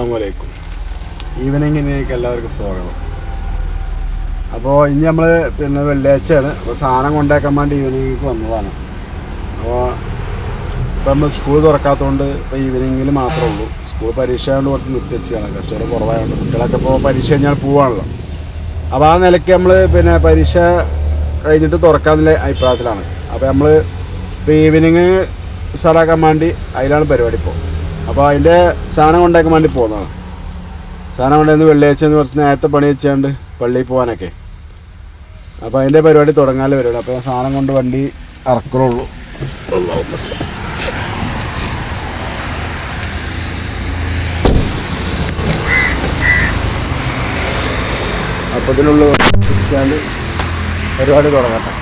അസ്സലാമലൈക്കും. ഈവനിങ്ങിലേക്ക് എല്ലാവർക്കും സ്വാഗതം. അപ്പോൾ ഇനി നമ്മൾ വെള്ളിയാഴ്ചയാണ്. അപ്പോൾ സാധനം കൊണ്ടേക്കാൻ വേണ്ടി ഈവനിങ്ങിലേക്ക് വന്നതാണ്. അപ്പോൾ ഇപ്പം നമ്മൾ സ്കൂൾ തുറക്കാത്തതുകൊണ്ട് ഇപ്പോൾ ഈവനിങ്ങിൽ മാത്രമേ ഉള്ളൂ. സ്കൂൾ പരീക്ഷ ആയതുകൊണ്ട് കുറച്ച് നിർത്തിവെച്ചാണ്, കച്ചവടം കുറവായതുകൊണ്ട്. കുട്ടികളൊക്കെ ഇപ്പോൾ പരീക്ഷ കഴിഞ്ഞാൽ പോവാണല്ലോ. അപ്പോൾ ആ നിലയ്ക്ക് നമ്മൾ പരീക്ഷ കഴിഞ്ഞിട്ട് തുറക്കാമെന്നുള്ള അഭിപ്രായത്തിലാണ്. അപ്പോൾ നമ്മൾ ഇപ്പോൾ ഈവനിങ് ഉഷാറാക്കാൻ വേണ്ടി അതിലാണ് പരിപാടി ഇപ്പോൾ. അപ്പോൾ അതിൻ്റെ സാധനം കൊണ്ടാക്കാൻ വേണ്ടി പോകുന്നതാണ്. സാധനം കൊണ്ടുവന്ന് വെള്ളിയാഴ്ച കുറച്ച് നേരത്തെ പണി വെച്ചാണ്ട് പള്ളിയിൽ പോകാനൊക്കെ. അപ്പോൾ അതിൻ്റെ പരിപാടി തുടങ്ങാൻ വരുള്ളൂ. അപ്പോൾ സാധനം കൊണ്ട് വണ്ടി ഇറക്കുള്ളൂ. അപ്പോൾ ഇതിനുള്ള വെച്ചാണ്ട് പരിപാടി തുടങ്ങട്ടെ.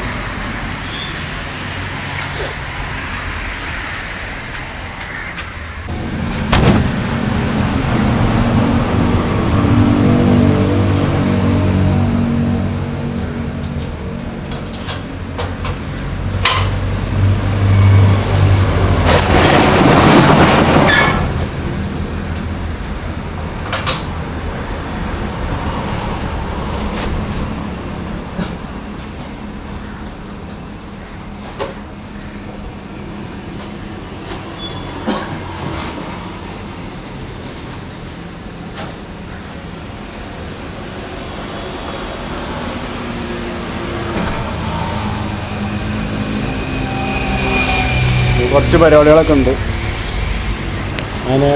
കുറച്ച് പരിപാടികളൊക്കെ ഉണ്ട്. അതിന്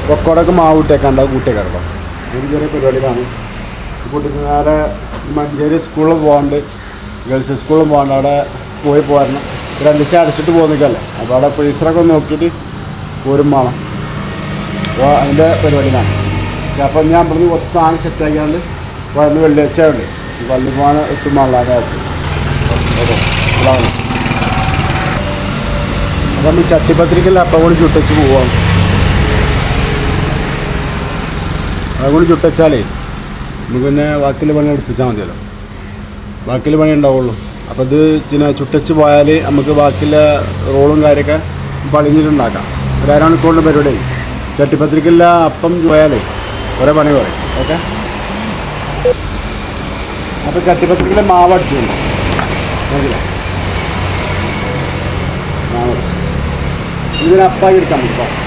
പൊക്കോടൊക്കെ മാവിട്ടേക്കാണ്ട് അത് കൂട്ടിയേക്കാം കേട്ടോ. ഒരു ചെറിയ പരിപാടികളാണ്. കൂട്ടിച്ച് നേരെ മഞ്ചേരി സ്കൂളിൽ പോകാണ്ട്, ഗേൾസ് സ്കൂളിൽ പോകാണ്ട് അവിടെ പോരണം. 2 ദിവസം അടച്ചിട്ട് പോകുന്നില്ലല്ലേ. അപ്പോൾ അവിടെ ഫ്രീസറൊക്കെ ഒന്ന് നോക്കിയിട്ട് പോരും വേണം. അപ്പോൾ അതിൻ്റെ പരിപാടിയിലാണ്. അപ്പോൾ ഞാൻ ഇവിടുന്ന് കുറച്ച് സാധനം സെറ്റാക്കിയാണ്ട് വരുന്ന വെള്ളിയാഴ്ച ഉണ്ട്. പള്ളി പോകാൻ എത്തുമ്പോൾ അതായത് അപ്പം നമ്മൾ ചട്ടിപ്പത്രിക്കല്ല അപ്പം കൂടി ചുട്ടച്ച് പോവാം. അതുകൊണ്ട് ചുട്ടച്ചാലേ നമുക്ക് പിന്നെ ബാക്കിയുള്ള പണി എടുപ്പിച്ചാൽ മതിയല്ലോ. ബാക്കിയുള്ള പണി ഉണ്ടാവുള്ളൂ. അപ്പോൾ ഇത് ചുട്ടച്ച് പോയാൽ നമുക്ക് ബാക്കിയുള്ള റോളും കാര്യമൊക്കെ പളിഞ്ഞിട്ടുണ്ടാക്കാം. ഒരു അരമണിക്കൂറിൻ്റെ പരിപാടി. ചട്ടിപ്പത്രിക്കല്ല അപ്പം പോയാലേ കുറേ പണി പറയും. ഓക്കെ. അപ്പോൾ ചട്ടിപ്പത്രിക്കല മാവ് അടിച്ചിട്ടുണ്ടോ നോക്കില്ല. ഇതിന് അപ്പായി എടുക്കാൻ പറ്റും.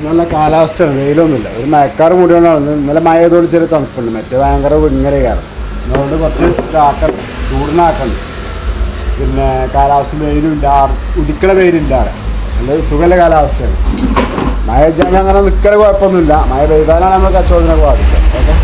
നല്ല കാലാവസ്ഥയാണ്, വെയിലൊന്നുമില്ല. ഒരു മഴക്കാറ് മൂടിയോണ്ടാണ്. ഇന്നലെ മഴ ചെയ്തുകൊണ്ട് ചെറിയ തണുപ്പുണ്ട്. മറ്റേ ഭയങ്കര ഇങ്ങനെ കയറും. അതുകൊണ്ട് കുറച്ച് ചൂടിനാക്കുന്നുണ്ട്. പിന്നെ കാലാവസ്ഥ വെയിലുമില്ല, ഉദിക്കണ വെയിലില്ല. നല്ല സുഖമുള്ള കാലാവസ്ഥയാണ്. മഴ വെച്ചാൽ അങ്ങനെ നിൽക്കണ കുഴപ്പമൊന്നുമില്ല. മഴ പെയ്താലാണ് നമ്മൾ കച്ചവടത്തിനൊക്കെ ബാധിക്കുക. ഓക്കെ.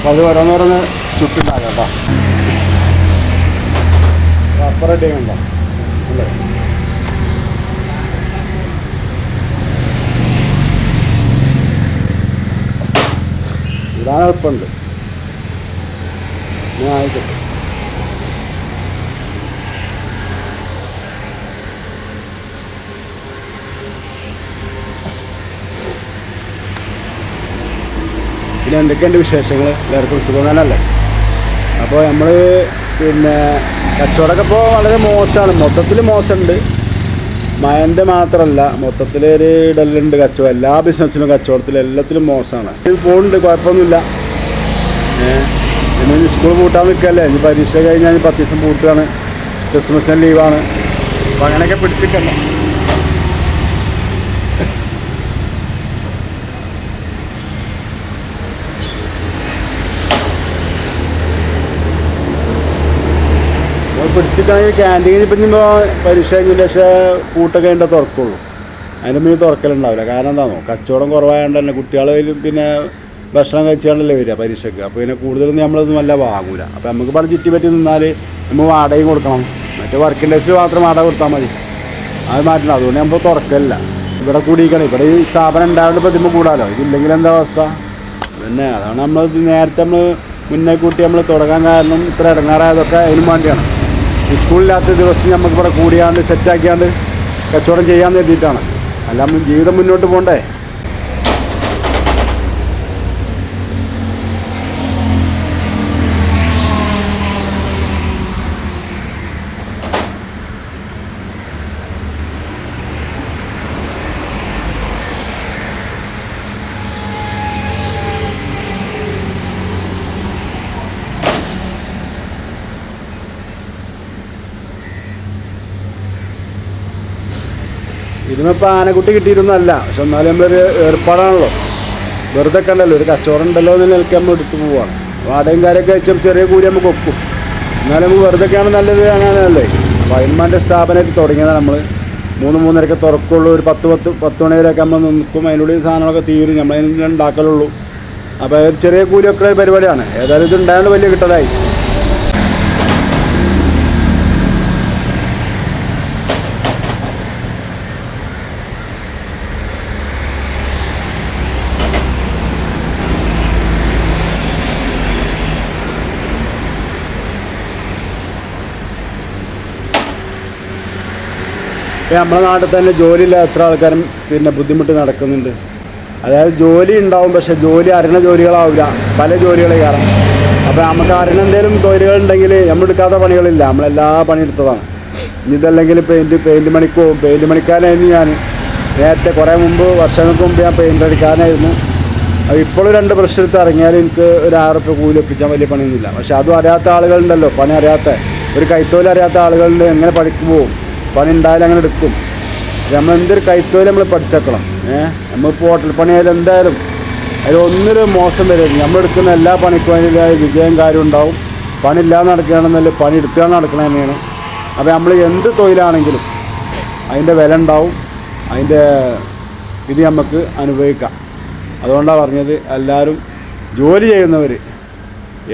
അപ്പോൾ അത് ഓരോന്നോരോന്ന് ചുട്ടുണ്ടാകാം കേട്ടോ. അപ്പം റെഡി ഉണ്ടോ അല്ലേ? ഇതാണ് എളുപ്പമുണ്ട്. ഞാൻ ആയിക്കോട്ടെ. പിന്നെ എന്തൊക്കെയുണ്ട് വിശേഷങ്ങൾ? എല്ലാവർക്കും സുഖം തന്നെയല്ലേ? അപ്പോൾ നമ്മൾ പിന്നെ കച്ചവടമൊക്കെ ഇപ്പോൾ വളരെ മോശമാണ്, മൊത്തത്തിൽ മോശമുണ്ട്. മഴൻ്റെ മാത്രമല്ല, മൊത്തത്തിൽ ഒരു ഇടലുണ്ട് കച്ചവടം. എല്ലാ ബിസിനസ്സിലും കച്ചവടത്തിലും എല്ലാത്തിലും മോശമാണ്. ഇത് പോകുന്നുണ്ട്, കുഴപ്പമൊന്നുമില്ല. പിന്നെ സ്കൂൾ പൂട്ടാൻ നിൽക്കല്ലേ, ഇനി പരീക്ഷ കഴിഞ്ഞാൽ 10 ദിവസം പൂട്ടുകയാണ്, ക്രിസ്മസിന് ലീവാണ്. അപ്പോൾ അങ്ങനെയൊക്കെ പിടിച്ചിട്ടല്ലേ. പിടിച്ചിട്ടാണെങ്കിൽ ക്യാൻറ്റീനിൽ ഇപ്പം ഇപ്പോൾ പരീക്ഷ കഴിഞ്ഞതിന് ശേഷം പൂട്ടൊക്കെ അതിൻ്റെ തുറക്കുള്ളൂ. അതിൻ്റെ മുന്നിൽ തുറക്കലുണ്ടാവില്ല. കാരണം എന്താണോ, കച്ചവടം കുറവായതുകൊണ്ട് തന്നെ കുട്ടികൾ പിന്നെ ഭക്ഷണം കഴിച്ചാണ്ടല്ലേ വരിക പരീക്ഷയ്ക്ക്. അപ്പോൾ പിന്നെ കൂടുതലൊന്നും നമ്മളതൊന്നും വല്ല വാങ്ങൂല. അപ്പോൾ നമുക്ക് പറഞ്ഞ് ചുറ്റിപ്പറ്റി നിന്നാൽ നമ്മൾ വാടകയും കൊടുക്കണം. മറ്റേ വർക്കിംഗ് ഡേയ്സിൽ മാത്രം വാടക കൊടുത്താൽ മതി, അത് മാറ്റണം. അതുകൊണ്ട് നമ്മൾ തുറക്കലില്ല. ഇവിടെ കൂടിയിരിക്കണം. ഇവിടെ ഈ സ്ഥാപനം ഉണ്ടായതുകൊണ്ട് ഇപ്പോൾ ഇതിമ്പോൾ കൂടാലോ. ഇതില്ലെങ്കിൽ എന്താ അവസ്ഥ? പിന്നെ അതാണ് നമ്മൾ നേരത്തെ മുന്നേ കൂട്ടി നമ്മൾ തുടങ്ങാൻ കാരണം. ഇത്ര ഇടങ്ങാറായതൊക്കെ അതിനും വേണ്ടിയാണ്. സ്കൂളില്ലാത്ത ദിവസം നമുക്കിവിടെ കൂടിയാണ്ട് സെറ്റാക്കിയാണ്ട് കച്ചവടം ചെയ്യാൻ വേണ്ടിയിട്ടാണ്. അല്ല നമ്മൾ ജീവിതം മുന്നോട്ട് പോകണ്ടേ? ഇതിനിപ്പോൾ ആനക്കുട്ടി കിട്ടിയിരുന്നല്ല, പക്ഷെ എന്നാലും നമ്മളൊരു ഏർപ്പാടാണല്ലോ. വെറുതെ കണ്ടല്ലോ, ഒരു കച്ചവടം ഉണ്ടല്ലോ എന്ന് നിലയ്ക്ക് നമ്മൾ എടുത്തു പോവുകയാണ്. വാടകയും കാര്യമൊക്കെ വെച്ചാൽ ചെറിയ കൂലി നമുക്ക് ഒക്കും. എന്നാലും നമുക്ക് വെറുതെയൊക്കെയാണ് നല്ലത്, അങ്ങനെയല്ലേ. അപ്പോൾ അതിന്മാൻ്റെ സ്ഥാപനമായിട്ട് തുടങ്ങിയതാണ് നമ്മൾ. 3-3:30 തുറക്കുള്ളൂ. ഒരു 10 മണി വരെയൊക്കെ നമ്മൾ നിൽക്കും. അതിനുള്ളിൽ സാധനങ്ങളൊക്കെ തീരും, നമ്മളതിന് ഉണ്ടാക്കലുള്ളൂ. അപ്പോൾ ഒരു ചെറിയ കൂലിയൊക്കെ പരിപാടിയാണ്. ഏതായാലും ഇത് ഉണ്ടായതുകൊണ്ട് വലിയ കിട്ടലായി. നമ്മുടെ നാട്ടിൽ തന്നെ ജോലിയില്ല എത്ര ആൾക്കാരും പിന്നെ ബുദ്ധിമുട്ട് നടക്കുന്നുണ്ട്. അതായത് ജോലി ഉണ്ടാവും, പക്ഷേ ജോലി അറിയണ ജോലികളാവില്ല, പല ജോലികൾ കയറാം. അപ്പോൾ നമുക്ക് അറിയണ എന്തെങ്കിലും തൊഴിലുകളുണ്ടെങ്കിൽ നമ്മൾ എടുക്കാത്ത പണികളില്ല, നമ്മളെല്ലാ പണിയെടുത്തതാണ്. ഇതല്ലെങ്കിൽ പെയിൻറ്റ് പണിക്ക് പോകും. പെയിൻറ്റ് പണിക്കാരനായിരുന്നു ഞാൻ നേരത്തെ. കുറേ മുമ്പ്, വർഷങ്ങൾക്ക് മുമ്പ് ഞാൻ പെയിൻ്റ് അടിക്കാരനായിരുന്നു. അപ്പോൾ ഇപ്പോഴും 2 ബ്രഷ് എടുത്ത് ഇറങ്ങിയാൽ എനിക്ക് ഒരു 6 റുപ്യ കൂലി ഒപ്പിച്ചാൽ വലിയ പണിയൊന്നുമില്ല. പക്ഷേ അതും അറിയാത്ത ആളുകളുണ്ടല്ലോ, പണി അറിയാത്ത, ഒരു കൈത്തൊഴിൽ അറിയാത്ത ആളുകളുണ്ട്. എങ്ങനെ പണിക്ക് പോകും? പണി ഉണ്ടായാലും അങ്ങനെ എടുക്കും. നമ്മൾ എന്തൊരു കൈത്തൊഴിൽ നമ്മൾ പഠിച്ചേക്കണം. നമ്മളിപ്പോൾ ഹോട്ടൽ പണിയായാലും എന്തായാലും അതിലൊന്നൊരു മോശം വരും. നമ്മളെടുക്കുന്ന എല്ലാ പണിക്കും അതിൻ്റെതായ വിജയം കാര്യം ഉണ്ടാവും. പണി ഇല്ലാതെ നടക്കുകയാണെന്നല്ല, പണി എടുക്കുകയാണ് നടക്കണം തന്നെയാണ്. അപ്പോൾ നമ്മൾ എന്ത് തൊഴിലാണെങ്കിലും അതിൻ്റെ വില ഉണ്ടാവും, അതിൻ്റെ ഇത് നമുക്ക് അനുഭവിക്കാം. അതുകൊണ്ടാണ് പറഞ്ഞത്, എല്ലാവരും ജോലി ചെയ്യുന്നവർ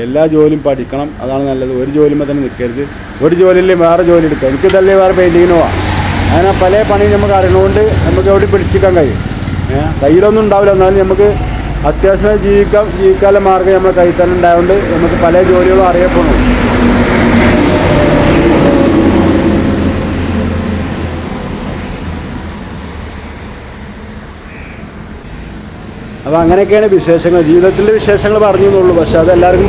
എല്ലാ ജോലിയും പഠിക്കണം, അതാണ് നല്ലത്. ഒരു ജോലിയുമ്പോൾ തന്നെ നിൽക്കരുത്. ഒരു ജോലിയിൽ വേറെ ജോലി എടുക്കുക. എനിക്കിതല്ലേ വേറെ പെയിൻറ്റിങ്ങിന് പോവാം. അങ്ങനെ പല പണിയും നമുക്ക് അറിയണതുകൊണ്ട് നമുക്ക് എവിടെ പിടിച്ചിരിക്കാൻ കഴിയും. കയ്യിലൊന്നും ഉണ്ടാവില്ല, എന്നാലും നമുക്ക് അത്യാവശ്യം ജീവിക്കാനുള്ള മാർഗ്ഗം നമ്മുടെ കയ്യിൽ തന്നെ ഉണ്ടായതുകൊണ്ട് നമുക്ക് പല ജോലികളും അറിയപ്പെടുന്നു. അപ്പോൾ അങ്ങനെയൊക്കെയാണ് വിശേഷങ്ങൾ. ജീവിതത്തിൻ്റെ വിശേഷങ്ങൾ പറഞ്ഞു എന്നുള്ളൂ. പക്ഷേ അതെല്ലാവർക്കും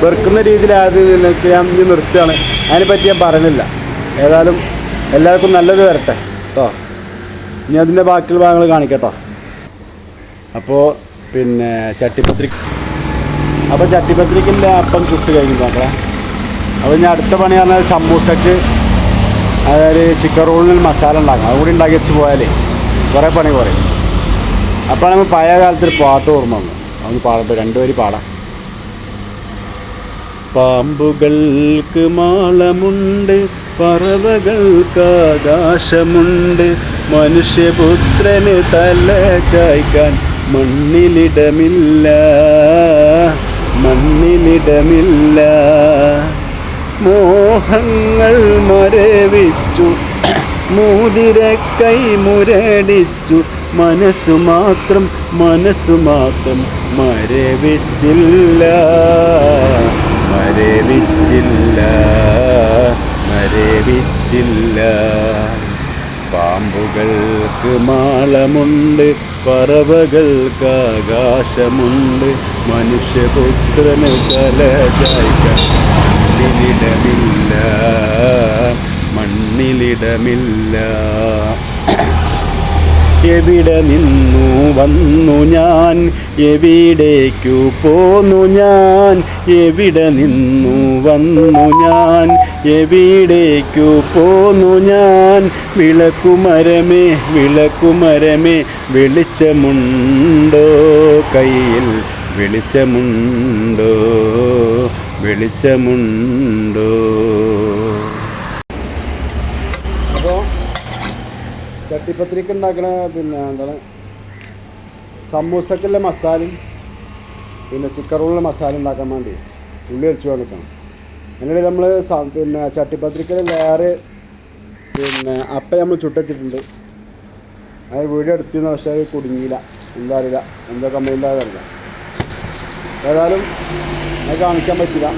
വെറുക്കുന്ന രീതിയിലായതിനൊക്കെ ഞാൻ നിർത്തുകയാണ്. അതിനെപ്പറ്റി ഞാൻ പറയുന്നില്ല. ഏതായാലും എല്ലാവർക്കും നല്ലത് വരട്ടെ കേട്ടോ. ഇനി അതിൻ്റെ ബാക്കിയുള്ള ഭാഗങ്ങൾ കാണിക്കട്ടോ. അപ്പോൾ പിന്നെ ചട്ടിപ്പത്രിക്കിൻ്റെ അപ്പം ചുട്ട് കഴിഞ്ഞു മക്കളെ. അപ്പോൾ ഇനി അടുത്ത പണി പറഞ്ഞാൽ സമൂസക്ക്, അതായത് ചിക്കൻ റോളിന് മസാല ഉണ്ടാക്കണം. അതുകൂടി ഉണ്ടാക്കി വെച്ച് പോയാലേ കുറേ പണി കുറയും. അപ്പോൾ നമ്മൾ പഴയ കാലത്തൊരു പാട്ട് ഓർമ്മ വന്നു. അതൊന്ന് പാടട്ടെ, 2 വരി പാടാം. പാമ്പുകൾക്ക് മാളമുണ്ട്, പറവകൾക്ക് ആകാശമുണ്ട്, മനുഷ്യപുത്രന് തല ചായ്ക്കാൻ മണ്ണിലിടമില്ല. മോഹങ്ങൾ മരവിച്ചു, മോതിരക്കൈ മുരടിച്ചു, മനസ്സു മാത്രം മരവിച്ചില്ല. പാമ്പുകൾക്ക് മാളമുണ്ട്, പറവകൾക്ക് ആകാശമുണ്ട്, മനുഷ്യപുത്രന് തലചായ്ക്കാൻ മണ്ണിലിടമില്ല, മണ്ണിലിടമില്ല. എവിടെ നിന്നു വന്നു ഞാൻ, എവിടേക്കു പോന്നു ഞാൻ, എവിടെ നിന്നു വന്നു ഞാൻ, എവിടേക്കു പോന്നു ഞാൻ. വിളക്കുമരമേ വിളക്കുമരമേ വെളിച്ചമുണ്ടോ കയ്യിൽ, വെളിച്ചമുണ്ടോ വെളിച്ചമുണ്ടോ. അപ്പോൾ ചട്ടിപ്പത്തിരിക്ക് ഉണ്ടാക്കണ പിന്നെ എന്താണ് സമൂസക്കുള്ള മസാലയും പിന്നെ ചിക്കൻ റോളിൻ്റെ മസാല ഉണ്ടാക്കാൻ വേണ്ടി ഉള്ളി ഒഴിച്ചു കൊടുക്കണം. അങ്ങനെ നമ്മൾ പിന്നെ ചട്ടിപ്പത്തിരിക്കുള്ള ലെയർ പിന്നെ അപ്പം നമ്മൾ ചുട്ടച്ചിട്ടുണ്ട്. അത് വീഡിയോ എടുത്തിരുന്നു, പക്ഷേ അത് കുടുങ്ങിയില്ല, എന്താ അറിയില്ല, എന്തോ കംപ്ലൈൻ്റ് അറിയില്ല. ഏതായാലും അത് കാണിക്കാൻ പറ്റില്ല.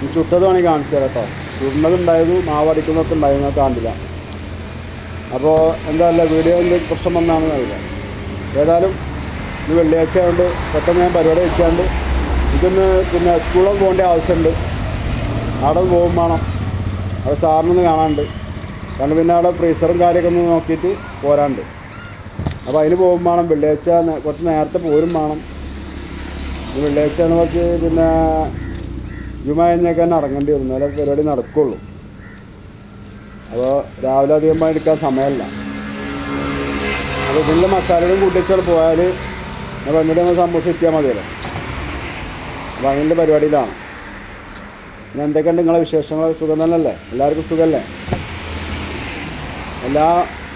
ഈ ചുട്ടത് വേണമെങ്കിൽ കാണിച്ചു തരാം കേട്ടോ. ചുടുന്നതുണ്ടായത് മാവടിക്കുന്നതൊക്കെ ഉണ്ടായിരുന്നു, അത് കാണില്ല. അപ്പോൾ എന്താ വീഡിയോ എന്ത് പ്രശ്നം വന്നാണെന്ന് അറിയില്ല. ഏതായാലും ഇത് വെള്ളിയാഴ്ച ആയതുകൊണ്ട് പെട്ടെന്ന് ഞാൻ പരിപാടി വെച്ചാണ്ട് ഇതൊന്ന് പിന്നെ സ്കൂളിൽ പോകേണ്ട ആവശ്യമുണ്ട്. അവിടെ പോകും വേണം, അവിടെ സാറിനൊന്ന് കാണാനുണ്ട്. കാരണം പിന്നെ അവിടെ ഫ്രീസറും കാര്യമൊക്കെ ഒന്ന് നോക്കിയിട്ട് പോരാണ്ട്. അപ്പോൾ അതിന് പോകും വേണം. വെള്ളിയാഴ്ച കുറച്ച് നേരത്തെ പോരും വേണം. വെള്ളിയാഴ്ചയാണ് കുറച്ച് പിന്നെ ജുമ കഴിഞ്ഞൊക്കെ തന്നെ ഇറങ്ങേണ്ടി വരും, എന്നാലേ പരിപാടി നടക്കുള്ളൂ. അപ്പോൾ രാവിലെ അധികം എടുക്കാൻ സമയമല്ല. അപ്പോൾ ഇതിൻ്റെ മസാലകളും കൂട്ടിച്ചാൽ പോയാൽ അപ്പോൾ എന്നിട്ട് നമ്മൾ സമൂസ ഇറ്റാൽ മതിയല്ലോ. അപ്പോൾ അതിൻ്റെ പരിപാടിയിലാണ്. പിന്നെ എന്തൊക്കെയുണ്ട് നിങ്ങളെ വിശേഷങ്ങൾ? സുഖം തന്നെയല്ലേ? എല്ലാവർക്കും സുഖമല്ലേ? എല്ലാ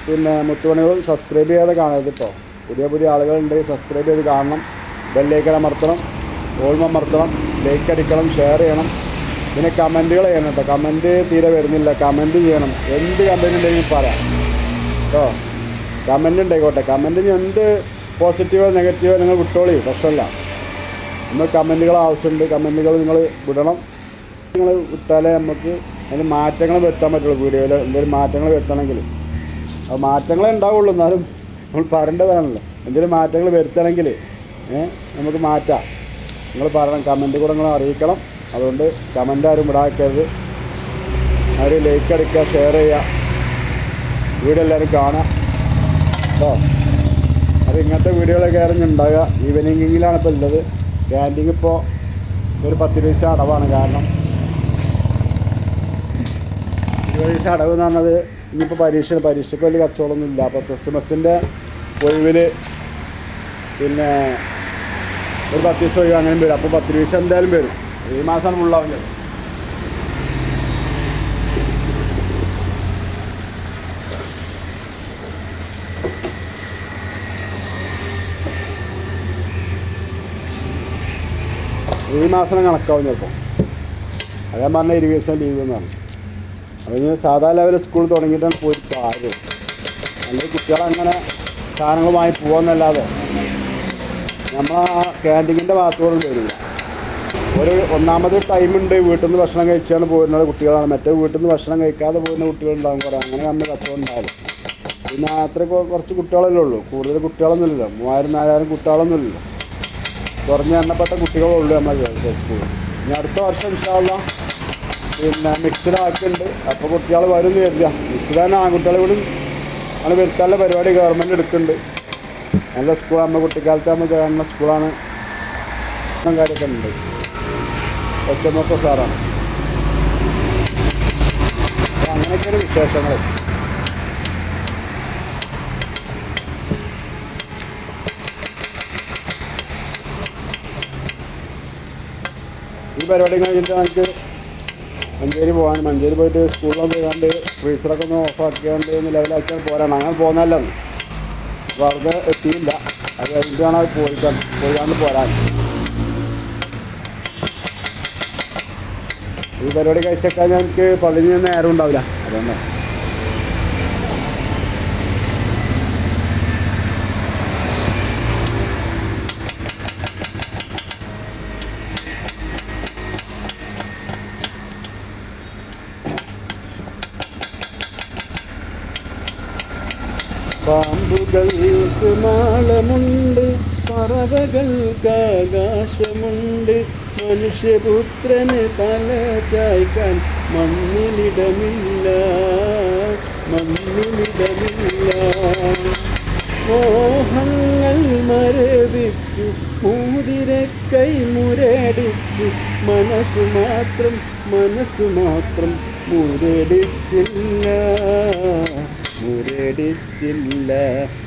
പിന്നെ മുത്തുപണികളും സബ്സ്ക്രൈബ് ചെയ്യാതെ കാണരുത് കേട്ടോ. പുതിയ പുതിയ ആളുകളുണ്ട്, സബ്സ്ക്രൈബ് ചെയ്ത് കാണണം. ബെല്ലൈക്കൺ അമർത്തണം, ഓൾമ അമർത്തണം, ലൈക്ക് അടിക്കണം, ഷെയർ ചെയ്യണം. പിന്നെ കമൻറ്റുകൾ ചെയ്യണം കേട്ടോ. കമൻറ്റ് തീരെ വരുന്നില്ല, കമൻറ്റ് ചെയ്യണം. എന്ത് കമൻറ്റ് ഉണ്ടെങ്കിൽ പറയാം കേട്ടോ. കമൻറ്റ് ഉണ്ടായിക്കോട്ടെ. കമൻറ്റിന് എന്ത് പോസിറ്റീവോ നെഗറ്റീവോ നിങ്ങൾ വിട്ടോളി, പ്രശ്നമില്ല. നമ്മൾ കമൻറ്റുകൾ ആവശ്യമുണ്ട്. കമൻറ്റുകൾ നിങ്ങൾ വിടണം. നിങ്ങൾ വിട്ടാലേ നമുക്ക് അതിന് മാറ്റങ്ങൾ വരുത്താൻ പറ്റുള്ളൂ. വീഡിയോയിൽ എന്തെങ്കിലും മാറ്റങ്ങൾ വരുത്തണമെങ്കിൽ അത് മാറ്റങ്ങളേ ഉണ്ടാവുള്ളൂ. എന്നാലും നമ്മൾ പറയേണ്ടതാണല്ലോ. എന്തെങ്കിലും മാറ്റങ്ങൾ വരുത്തണമെങ്കിൽ നമുക്ക് മാറ്റാം. നിങ്ങൾ പറയണം, കമൻറ്റ് കൂടെ നിങ്ങൾ അറിയിക്കണം. അതുകൊണ്ട് കമൻ്റ് ആരും വിടാക്കരുത്. ആരും ലൈക്ക് അടിക്കുക, ഷെയർ ചെയ്യുക, വീഡിയോ എല്ലാവരും കാണുക കേട്ടോ. അത് ഇങ്ങനത്തെ വീഡിയോകളൊക്കെ ആയിരുന്നു ഉണ്ടാകുക. ഈവനിങ്ങിലാണ് ഇപ്പോൾ ഉള്ളത്. ക്യാൻറ്റീൻ ഇപ്പോൾ ഒരു 10 പൈസ അടവാണ്. കാരണം 20 പൈസ അടവ് എന്ന് പറഞ്ഞത് ഇനിയിപ്പോൾ പരീക്ഷയ്ക്ക് വലിയ കച്ചവടമൊന്നും ഇല്ല. അപ്പോൾ ക്രിസ്മസിൻ്റെ ഒഴിവിൽ പിന്നെ ഒരു 10 പൈസ ഒഴിവ് അങ്ങനെ വരും. അപ്പോൾ 10 പൈസ എന്തായാലും വരും. ഈ മാസമാണ് ഫുള്ളാവുന്നത്. ഈ മാസം കണക്കാവും ചിലപ്പോൾ. അത് ഞാൻ പറഞ്ഞ 20 ദിവസം ലീവ് എന്ന് പറഞ്ഞു. അപ്പോൾ ഇനി സാധാ ലെവലിൽ സ്കൂൾ തുടങ്ങിയിട്ടാണ് പോയിട്ട് കാര്യം. അല്ലെങ്കിൽ കുട്ടികളങ്ങനെ സാധനങ്ങൾ വാങ്ങി പോകാമെന്നല്ലാതെ നമ്മൾ ആ ക്യാൻറ്റീനിൻ്റെ ഭാഗത്തോടും വരില്ല. ഒരു ഒന്നാമത് ടൈമുണ്ട്. വീട്ടിൽ നിന്ന് ഭക്ഷണം കഴിച്ചാണ് പോരുന്നത് കുട്ടികളാണ്. മറ്റേ വീട്ടിൽ നിന്ന് ഭക്ഷണം കഴിക്കാതെ പോകുന്ന കുട്ടികളുണ്ടാകും കുറേ. അങ്ങനെ നമ്മൾ കച്ചവടം ഉണ്ടാവും. പിന്നെ അത്ര കുറച്ച് കുട്ടികളല്ലേ ഉള്ളൂ, കൂടുതൽ കുട്ടികളൊന്നുമില്ലല്ലോ. 3000-4000 കുട്ടികളൊന്നുമില്ലല്ലോ. കുറഞ്ഞ എണ്ണപ്പെട്ട കുട്ടികളുള്ളൂ നമ്മൾ സ്കൂളിൽ. ഇനി അടുത്ത വർഷം ഇൻഷാ അല്ലാഹ് പിന്നെ മിക്സ്ഡ് ആക്കുന്നുണ്ട്. അപ്പോൾ കുട്ടികൾ വരും കരുതുക. മിക്സ്ഡ് തന്നെ ആൺകുട്ടികളെ കൂടി ആണ് വരുത്താനുള്ള പരിപാടി ഗവൺമെൻറ് എടുക്കുന്നുണ്ട്. നല്ല സ്കൂളാണ്. നമ്മൾ കുട്ടിക്കാലത്ത് നമ്മൾ കാണുന്ന സ്കൂളാണ്. കാര്യമൊക്കെ ഉണ്ട്. ഒച്ചമൊക്കെ സാറാണ്. അപ്പോൾ അങ്ങനെയൊക്കെയാണ് വിശേഷങ്ങൾ. ഈ പരിപാടി കഴിഞ്ഞിട്ട് നമുക്ക് മഞ്ചേരി പോകാൻ. മഞ്ചേരി പോയിട്ട് സ്കൂളിലൊക്കെ പോകാണ്ട് ഫ്രീസറൊക്കെ ഒന്ന് ഓഫാക്കിയാണ്ട് ഒന്ന് ലെവലാക്കിയാൽ പോരാണ്. അങ്ങനെ പോകുന്നതല്ലോ. അപ്പോൾ അവിടെ എത്തിയില്ല. അത് കഴിഞ്ഞിട്ടാണ് അത് പോയിക്കാണ്ട് പോരാൻ. ഈ പരിപാടി കഴിച്ചേക്കാൻ ഞങ്ങൾക്ക് പള്ളിയിൽ നിന്ന് നേരം ഉണ്ടാവില്ല. അതുകൊണ്ട് പാമ്പുകൾക്ക് നാളമുണ്ട്, പറവകൾക്കാകാശമുണ്ട്, മനുഷ്യപുത്രന് തല ചായ്ക്കാൻ മണ്ണിലിടമില്ല, മണ്ണിലിടമില്ല. മോഹങ്ങൾ മരവിച്ചു മൂതിരക്കൈ മുരടിച്ചു, മനസ്സ് മാത്രം മുരടിച്ചില്ല, മുരടിച്ചില്ല,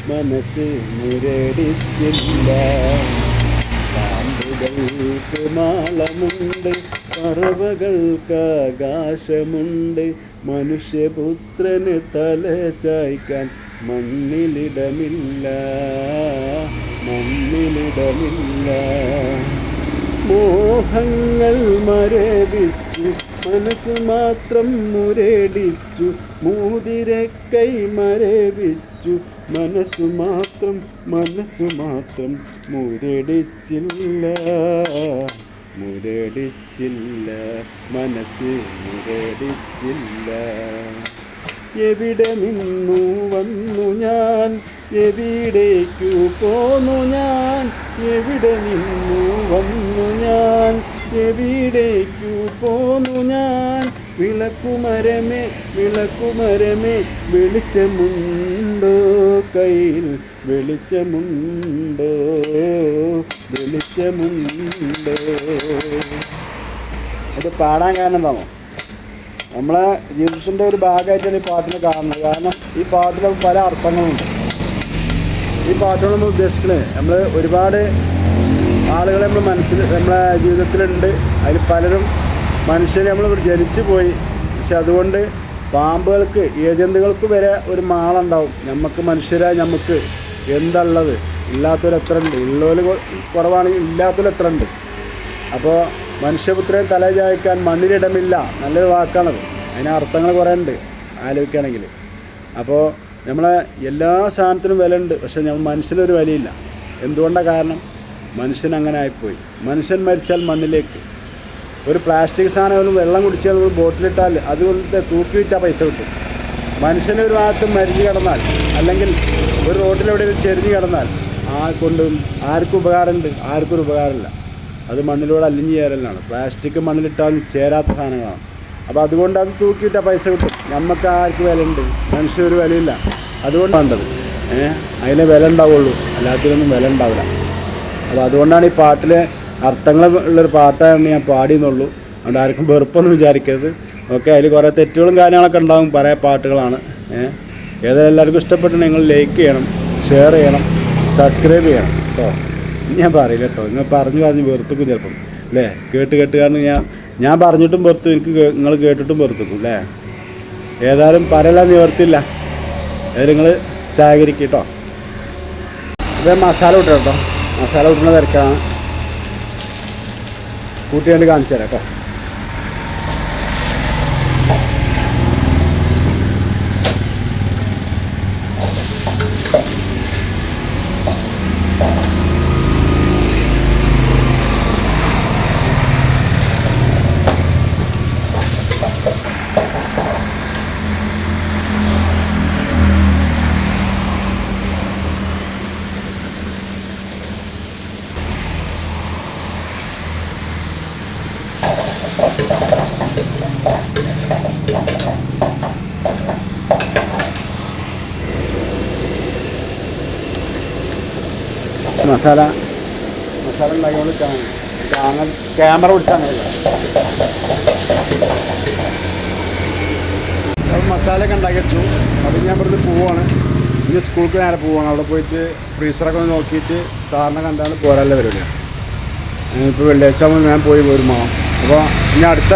മനസ്സ് മുരടിച്ചില്ല. പാമ്പുകൾക്ക് മാളമുണ്ട്, പറവകൾക്കാകാശമുണ്ട്, മനുഷ്യപുത്രന് തല ചായ്ക്കാൻ മണ്ണിലിടമില്ല, മണ്ണിലിടമില്ല. മോഹങ്ങൾ മരവിച്ചു മനസ്സ് മാത്രം മുരടിച്ചു, മൂതിരക്കൈ മരവിച്ചു, മനസ്സ് മാത്രം മുരടിച്ചില്ല, മുരടിച്ചില്ല, മനസ്സ് മുരടിച്ചില്ല. എവിടെ നിന്നു വന്നു ഞാൻ, എവിടേക്കു പോന്നു ഞാൻ, എവിടെ നിന്നു വന്നു ഞാൻ, എവിടേക്കു പോന്നു ഞാൻ. വിളക്കുമരമേ വിളക്കുമരമേ, വെളിച്ചമുണ്ടോ കയ്യിൽ, വെളിച്ചമുണ്ടോ, വെളിച്ചമുണ്ടോ. ഇത് പാടാൻ കാരണം എന്താണോ, നമ്മളെ ജീവിതത്തിൻ്റെ ഒരു ഭാഗമായിട്ടാണ് ഈ പാട്ടിനെ കാണുന്നത്. കാരണം ഈ പാട്ടിൽ പല അർത്ഥങ്ങളുണ്ട്. ഈ പാട്ടുകൾ നമ്മൾ ഉദ്ദേശിക്കുന്നത്, നമ്മൾ ഒരുപാട് ആളുകളെ നമ്മൾ നമ്മളെ ജീവിതത്തിലുണ്ട്. അതിൽ പലരും മനുഷ്യരെ നമ്മൾ ജനിച്ചു പോയി. പക്ഷെ അതുകൊണ്ട് പാമ്പുകൾക്ക്, ഏജന്തുകൾക്ക് വരെ ഒരു മാളുണ്ടാവും. നമുക്ക് മനുഷ്യരായ നമുക്ക് എന്താണുള്ളത്, ഇല്ലാത്തവരെത്ര ഉണ്ട്, ഉള്ളവർ കുറവാണെങ്കിൽ ഇല്ലാത്തവരെത്ര ഉണ്ട്. അപ്പോൾ മനുഷ്യപുത്രൻ തല ചായ്ക്കാൻ മണ്ണിലിടമില്ല, നല്ലൊരു വാക്കാണത്. അതിന് അർത്ഥങ്ങൾ കുറേ ഉണ്ട് ആലോചിക്കുകയാണെങ്കിൽ. അപ്പോൾ നമ്മളെ എല്ലാ സാധനത്തിനും വില ഉണ്ട്, പക്ഷെ നമ്മൾ മനുഷ്യനൊരു വിലയില്ല. എന്തുകൊണ്ടാണ്? കാരണം മനുഷ്യൻ അങ്ങനെ ആയിപ്പോയി. മനുഷ്യൻ മരിച്ചാൽ മണ്ണിലേക്ക്. ഒരു പ്ലാസ്റ്റിക് സാധനം വെള്ളം കുടിച്ചാൽ ബോട്ടിലിട്ടാൽ അതുകൊണ്ട് തൂക്കി വിറ്റാൽ പൈസ കിട്ടും. മനുഷ്യനെ ഒരു ഭാഗത്ത് മരിഞ്ഞ് കിടന്നാൽ, അല്ലെങ്കിൽ ഒരു റോട്ടിലെവിടെയും ചെരിഞ്ഞ് കിടന്നാൽ ആർക്കും ഉപകാരമുണ്ട്, ആർക്കും ഒരു ഉപകാരമില്ല. അത് മണ്ണിലൂടെ അലിഞ്ഞ് ചേരലാണ്. പ്ലാസ്റ്റിക് മണ്ണിലിട്ടാലും ചേരാത്ത സാധനങ്ങളാണ്. അപ്പോൾ അതുകൊണ്ട് അത് തൂക്കിയിട്ടാൽ പൈസ കിട്ടും. നമുക്ക് ആർക്ക് വിലയുണ്ട്? മനുഷ്യനൊരു വിലയില്ല. അതുകൊണ്ട് വേണ്ടത് അതിന് വില ഉണ്ടാവുള്ളൂ, അല്ലാത്തതിനൊന്നും വില ഉണ്ടാവില്ല. അപ്പോൾ അതുകൊണ്ടാണ് ഈ പാട്ടിലെ അർത്ഥങ്ങൾ ഉള്ളൊരു പാട്ടാണ് ഞാൻ പാടിയെന്നുള്ളൂ. അതുകൊണ്ട് ആർക്കും വെറുപ്പൊന്നും വിചാരിക്കരുത്. ഓക്കെ, അതിൽ കുറേ തെറ്റുകളും കാര്യങ്ങളൊക്കെ ഉണ്ടാകും, കുറേ പാട്ടുകളാണ്. ഏതായാലും എല്ലാവർക്കും ഇഷ്ടപ്പെട്ടിട്ടുണ്ടെങ്കിൽ നിങ്ങൾ ലൈക്ക് ചെയ്യണം, ഷെയർ ചെയ്യണം, സബ്സ്ക്രൈബ് ചെയ്യണം കേട്ടോ. ഞാൻ പറയില്ല കേട്ടോ, നിങ്ങൾ പറഞ്ഞ് വെറുത്തുക്കും ചിലപ്പം അല്ലേ. കേട്ട് കാരണം ഞാൻ പറഞ്ഞിട്ടും വെറുത്തു, നിങ്ങൾ കേട്ടിട്ടും വെറുത്തുക്കും അല്ലേ. ഏതായാലും പറയലാൻ നിവർത്തില്ല. ഏതായാലും നിങ്ങൾ സഹകരിക്കും കേട്ടോ. ഇത് മസാല ഇട്ടോ കേട്ടോ, മസാല ഇട്ടുന്ന തിരക്കാണ്. കൂട്ടിയാണ്ട് കാണിച്ചു തരാം കേട്ടോ. മസാല ഉണ്ടാക്കിയോണ്ട് ക്യാമറ പിടിച്ചാൽ മസാലയൊക്കെ ഉണ്ടാക്കി വെച്ചു. അത് ഞാൻ ഇവിടുന്ന് പോവാണ്. ഇനി സ്കൂൾക്ക് നേരെ പോവാണ്. അവിടെ പോയിട്ട് ഫ്രീസറൊക്കെ ഒന്ന് നോക്കിയിട്ട് സാറിനെ കണ്ടാണ് പോരാനുള്ള പരിപാടിയാണ്. ഇപ്പോൾ വെള്ളിയാഴ്ച ഞാൻ പോയി പോരുമോ. അപ്പോൾ ഇനി അടുത്ത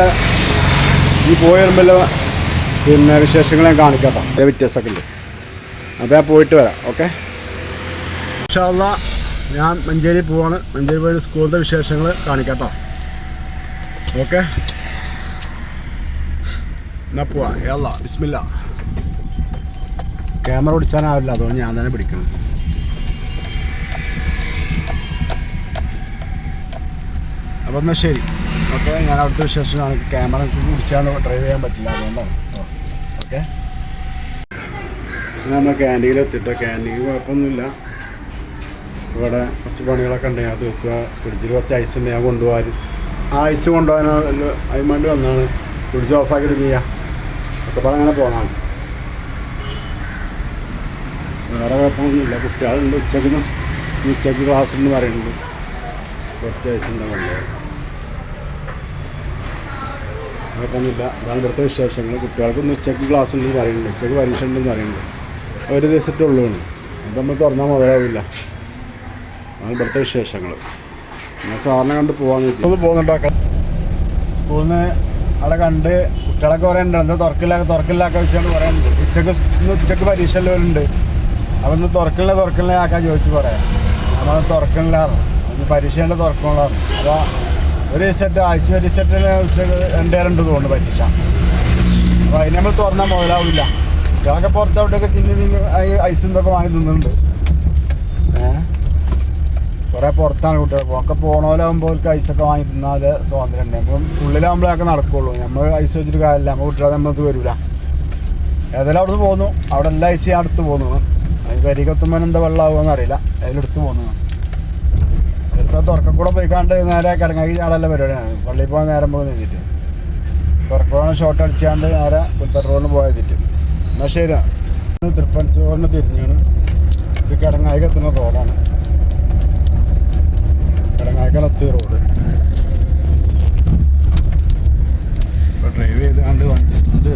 ഈ പോയി വരുമ്പോൾ പിന്നെ വിശേഷങ്ങൾ ഞാൻ കാണിക്കാട്ടോ. അതേ വ്യത്യാസമൊക്കെ ഉണ്ട്. അപ്പോൾ ഞാൻ പോയിട്ട് വരാം. ഓക്കെ, ഇൻഷാ അല്ലാ ഞാൻ മഞ്ചേരി പോവാണ്. മഞ്ചേരി പോയി സ്കൂളിലത്തെ വിശേഷങ്ങൾ കാണിക്കാട്ടോ. ഓക്കെ, എന്നാ പോവാ. യല്ലാ ബിസ്മില്ല. ക്യാമറ പിടിച്ചാനാവില്ല, അതുകൊണ്ട് ഞാൻ തന്നെ പിടിക്കണം. അപ്പം എന്നാൽ ശരി. ഓക്കെ, ഞാൻ അവിടുത്തെ വിശേഷമാണ്. ക്യാമറ പിടിച്ചാണ് ഡ്രൈവ് ചെയ്യാൻ പറ്റില്ല, അതുകൊണ്ടാണ്. ഓക്കെ, നമ്മൾ ക്യാൻറ്റീനിൽ എത്തിട്ടോ. ക്യാൻറ്റീൻ കുഴപ്പമൊന്നുമില്ല. ഇവിടെ കുറച്ച് പണികളൊക്കെ ഉണ്ടെങ്കിൽ അത് വെക്കുക. ഫ്രിഡ്ജിൽ കുറച്ച് ഐസ് ഉണ്ട്, ഞാൻ കൊണ്ടുപോകാൻ ആ ഐസ് കൊണ്ടുപോകാൻ അതിന് വേണ്ടി വന്നതാണ്. ഫ്രിഡ്ജ് ഓഫാക്കിയിട്ട് ചെയ്യുക ഒക്കെ പറഞ്ഞ് അങ്ങനെ പോകുന്നതാണ്. വേറെ കുഴപ്പമൊന്നുമില്ല. കുട്ടികളുണ്ട്, ഉച്ചയ്ക്ക് ക്ലാസ് ഉണ്ടെന്ന് പറയുന്നുണ്ട്. കുറച്ച് ഐസ് ഉണ്ട് കൊണ്ടുപോകാൻ, കുഴപ്പമൊന്നുമില്ല. അതാണ് ഇവിടുത്തെ വിശേഷങ്ങൾ. കുട്ടികൾക്കൊന്ന് ഉച്ചയ്ക്ക് ക്ലാസ് ഉണ്ടെന്ന് പറയുന്നുണ്ട്, ഉച്ചയ്ക്ക് പരീക്ഷ ഉണ്ടെന്ന് പറയുന്നുണ്ട്. ഒരു ദിവസത്തെ ഉള്ളൂന്ന് അത് നമ്മൾ തുറന്നാൽ മുതലാവില്ല. അതാണ് ഇവിടുത്തെ വിശേഷങ്ങൾ. ഞാൻ സാറിനെ കണ്ട് പോകാമെന്ന് വെച്ചു. ഒന്ന് പോകുന്നുണ്ടാക്കാം. സ്കൂളിൽ നിന്ന് അവിടെ കണ്ട് കുട്ടികളൊക്കെ പറയുന്നുണ്ട് എന്താ തുറക്കില്ലാക്ക വെച്ചുകൊണ്ട് പറയുന്നുണ്ട്. ഉച്ചയ്ക്ക് പരീക്ഷ എല്ലാവരുണ്ട്. അപ്പം ഇന്ന് തുറക്കില്ല ആക്കാൻ ചോദിച്ച് പറയാം. നമ്മൾ തുറക്കണില്ലായിരുന്നു, ഇന്ന് പരീക്ഷേൻ്റെ തുറക്കണുള്ളായിരുന്നു. അപ്പോൾ ഒരു സെറ്റ് ഒരു സെറ്റിന് ഉച്ചയ്ക്ക് 2 തോന്നുന്നു പരീക്ഷ. അപ്പോൾ അതിന് നമ്മൾ തുറന്നാൽ മുതലാവില്ല. കുട്ടികളൊക്കെ പുറത്തവിടെയൊക്കെ തിന്ന് ഐസും ഇതൊക്കെ വാങ്ങി തിന്നുന്നുണ്ട്. കുറേ പുറത്താണ് കുട്ടികൾ. ഒക്കെ പോണോലാകുമ്പോൾ ഐസൊക്കെ വാങ്ങി തിന്നാൽ സ്വാതന്ത്ര്യം ഉണ്ട്. അപ്പം ഉള്ളിലാകുമ്പോഴൊക്കെ നടക്കുള്ളൂ. നമ്മൾ ഐസ് വെച്ചിട്ട് കാര്യമില്ല. നമ്മൾ കുട്ടികളെ നമ്മൾക്ക് വരില്ല. ഏതായാലും അവിടുന്ന് പോന്നു. അവിടെ എല്ലാ ഐസ് ഞാൻ അടുത്ത് പോന്നു. അതിന് കരികത്തുമ്പോൾ എന്താ വെള്ളമാകുമെന്ന് അറിയില്ല. അതിലെടുത്ത് പോന്നു. എടുത്താൽ തുറക്കക്കൂടെ പോയിക്കാണ്ട് നേരെ കിടങ്ങാക്കി ചാടല്ല പരിപാടിയാണ്. പള്ളിയിൽ പോകാൻ നേരം പോകുന്ന എഴുതിയിട്ട് തുറക്കോടെ ഷോർട്ട് അടിച്ചാണ്ട് നേരെ പെട്രോളിന് പോയെത്തിട്ട്. എന്നാൽ ശരി. തൃപ്പനച്ചോറിന് തിരിഞ്ഞാണ്. ഇത് കിടങ്ങായി എത്തുന്ന റോഡാണ്. കിടങ്ങായ്ക്കലെത്തിയ റോഡ്. ഇപ്പോൾ ഡ്രൈവ് ചെയ്താണ്ട് ഇത്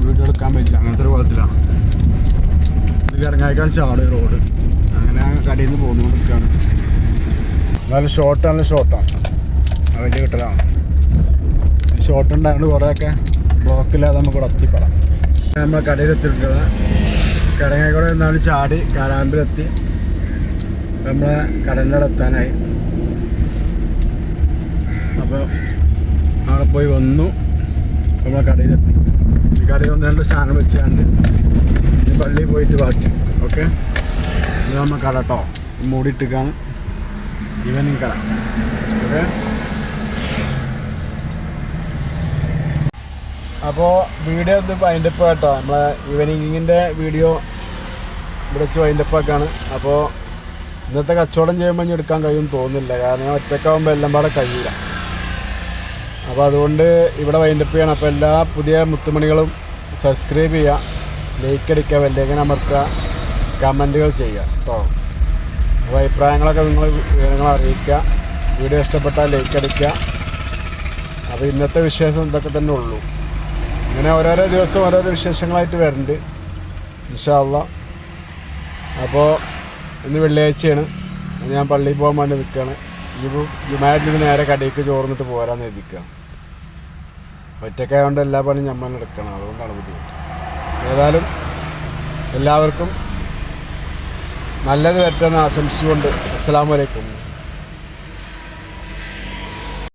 വീഡിയോ എടുക്കാൻ പറ്റില്ല, അങ്ങനത്തെ ഒരു കുളത്തിലാണ്. ഇത് കിടങ്ങായ്ക്കാണ് ചാട് റോഡ്. അങ്ങനെ കടയിൽ നിന്ന് പോന്നുകൊണ്ടിരിക്കുകയാണ്. എന്നാലും ഷോർട്ടാണ്. വലിയ കിട്ടലാണ്. ഷോർട്ട് ഉണ്ടായതുകൊണ്ട് കുറേയൊക്കെ ബ്ലോക്കില്ലാതെ നമുക്ക് ഇവിടെ എത്തിപ്പെടാം. നമ്മളെ കടയിലെത്തിയിട്ടുള്ള കിടങ്ങായ്ക്കൂടെ എന്നാലും ചാടി കാരാമ്പിലെത്തി. നമ്മളെ കടലിൻ്റെ അവിടെ എത്താനായി. അപ്പോൾ അവിടെ പോയി വന്നു. നമ്മളെ കടയിലെത്തി. ഈ കടയിൽ 1-2 സാധനം വെച്ചാണ്ട് ഈ പള്ളിയിൽ പോയിട്ട് ബാക്കി. ഓക്കെ, ഇത് നമ്മൾ കട കേട്ടോ. മൂടിയിട്ടിക്കാണ് ഈവനിങ് കട. ഓക്കെ, അപ്പോൾ വീഡിയോ ഒന്ന് വൈൻഡപ്പ് കേട്ടോ. നമ്മളെ ഈവനിങ്ങിൻ്റെ വീഡിയോ ഇവിടെ വെച്ച് വൈൻഡപ്പാക്കാണ്. അപ്പോൾ ഇന്നത്തെ കച്ചവടം ചെയ്യുമ്പോൾ ഇനി എടുക്കാൻ കഴിയുമെന്ന് തോന്നുന്നില്ല. കാരണം ഒറ്റക്കാവുമ്പോൾ എല്ലാം പാടെ കഴിയില്ല. അപ്പോൾ അതുകൊണ്ട് ഇവിടെ വൈൻഡപ്പ് ചെയ്യണം. അപ്പോൾ എല്ലാ പുതിയ മുത്തുമണികളും സബ്സ്ക്രൈബ് ചെയ്യുക, ലൈക്ക് അടിക്കുക, ബെല്ലൈക്കൻ അമർത്തുക, കമൻറ്റുകൾ ചെയ്യുക കേട്ടോ. അപ്പോൾ അഭിപ്രായങ്ങളൊക്കെ നിങ്ങൾ അറിയിക്കുക. വീഡിയോ ഇഷ്ടപ്പെട്ടാൽ ലൈക്ക് അടിക്കുക. അപ്പോൾ ഇന്നത്തെ വിശേഷം ഇതൊക്കെ തന്നെ ഉള്ളൂ. ഇങ്ങനെ ഓരോരോ ദിവസം ഓരോരോ വിശേഷങ്ങളായിട്ട് വരുന്നുണ്ട് ഇൻഷാ അല്ലാഹ്. അപ്പോൾ ഇന്ന് വെള്ളിയാഴ്ചയാണ്. ഞാൻ പള്ളിയിൽ പോകാൻ വേണ്ടി നിൽക്കുകയാണ്. ജുമാറ്റിന് നേരെ കടയിലേക്ക് ചോർന്നിട്ട് പോരാന്ന് എഴുതിക്കുക. ഒറ്റയ്ക്കായതുകൊണ്ട് എല്ലാ പണിയും നമ്മൾ എടുക്കണം. അതുകൊണ്ടാണ് ബുദ്ധിമുട്ട്. ഏതായാലും എല്ലാവർക്കും നല്ലത് പറ്റുമെന്ന് ആശംസിച്ചുകൊണ്ട് അസ്സലാമു അലൈക്കും.